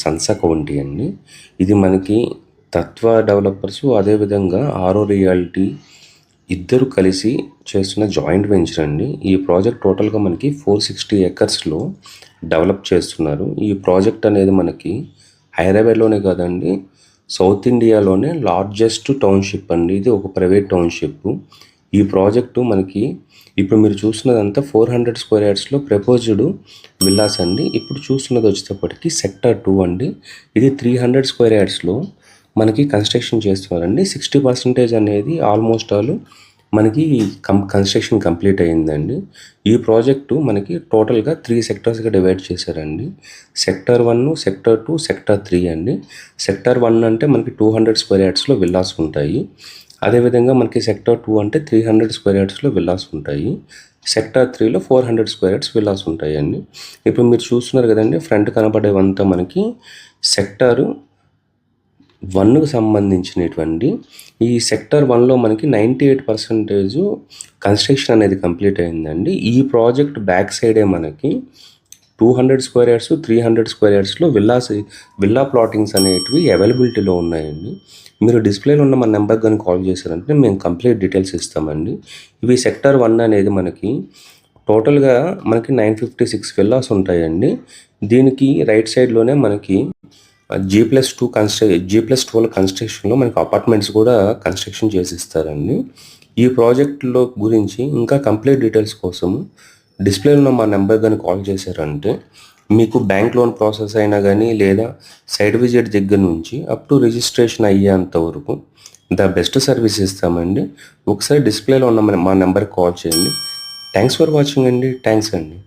Sons county అండి. ఇది మనకి తత్వ డెవలపర్స్ అదేవిధంగా ఆరో రియాలిటీ ఇద్దరు కలిసి చేస్తున్న జాయింట్ వెంచర్ అండి. ఈ ప్రాజెక్ట్ టోటల్గా మనకి 460 ఏకర్స్లో డెవలప్ చేస్తున్నారు. ఈ ప్రాజెక్ట్ అనేది మనకి హైదరాబాద్లోనే కాదండి, సౌత్ ఇండియాలోనే లార్జెస్ట్ టౌన్షిప్ అండి. ఇది ఒక ప్రైవేట్ టౌన్షిప్. ఈ ప్రాజెక్టు మనకి ఇప్పుడు మీరు చూస్తున్నదంతా 400 స్క్వేర్ యార్డ్స్లో ప్రపోజ్డ్ విల్లాస్ అండి. ఇప్పుడు చూస్తున్నది వచ్చేటప్పటికి సెక్టర్ 2 అండి. ఇది 300 స్క్వేర్ యార్డ్స్లో మనకి కన్స్ట్రక్షన్ చేస్తున్నారండి. 60% అనేది ఆల్మోస్ట్ ఆల్ మనకి కన్స్ట్రక్షన్ కంప్లీట్ అయ్యిందండి. ఈ ప్రాజెక్టు మనకి టోటల్గా 3 సెక్టర్స్గా డివైడ్ చేశారండి. సెక్టర్ 1, సెక్టర్ 2, సెక్టర్ 3 అండి. సెక్టర్ 1 అంటే మనకి 200 స్క్వేర్ యార్డ్స్లో విల్లాస్ ఉంటాయి. అదేవిధంగా మనకి సెక్టర్ 2 అంటే 300 స్క్వేర్ యార్డ్స్లో విల్లాస్ ఉంటాయి. సెక్టర్ 3లో 400 స్క్వేర్ యార్డ్స్ విల్లాస్ ఉంటాయండి. ఇప్పుడు మీరు చూస్తున్నారు కదండి, ఫ్రంట్ కనపడేవంతా మనకి సెక్టర్ 1కు సంబంధించినటువంటి. ఈ సెక్టర్ 1లో మనకి 98% కన్స్ట్రక్షన్ అనేది కంప్లీట్ అయిందండి. ఈ ప్రాజెక్ట్ బ్యాక్ సైడే మనకి 200 స్క్వేర్ యార్డ్స్, 300 స్క్వేర్ యార్డ్స్లో విల్లా ప్లాటింగ్స్ అనేటివి అవైలబిలిటీలో ఉన్నాయండి. మీరు డిస్ప్లేలో ఉన్న మన నెంబర్కి కానీ కాల్ చేశారంటే మేము కంప్లీట్ డీటెయిల్స్ ఇస్తామండి. ఇవి సెక్టర్ 1 అనేది మనకి టోటల్గా మనకి 956 విల్లాస్ ఉంటాయండి. దీనికి రైట్ సైడ్లోనే మనకి G+2 కన్స్ట్రక్షన్లో మనకి అపార్ట్మెంట్స్ కూడా కన్స్ట్రక్షన్ చేసి ఇస్తారండి. ఈ ప్రాజెక్టులో గురించి ఇంకా కంప్లీట్ డీటెయిల్స్ కోసం డిస్ప్లేలో ఉన్న మా నెంబర్ కానీ కాల్ చేశారంటే మీకు బ్యాంక్ లోన్ ప్రాసెస్ అయినా కానీ లేదా సైట్ విజిట్ దగ్గర నుంచి అప్ టు రిజిస్ట్రేషన్ అయ్యేంత వరకు ద బెస్ట్ సర్వీస్ ఇస్తామండి. ఒకసారి డిస్ప్లేలో ఉన్న మా నెంబర్కి కాల్ చేయండి. థ్యాంక్స్ ఫర్ వాచింగ్ అండి. థ్యాంక్స్ అండి.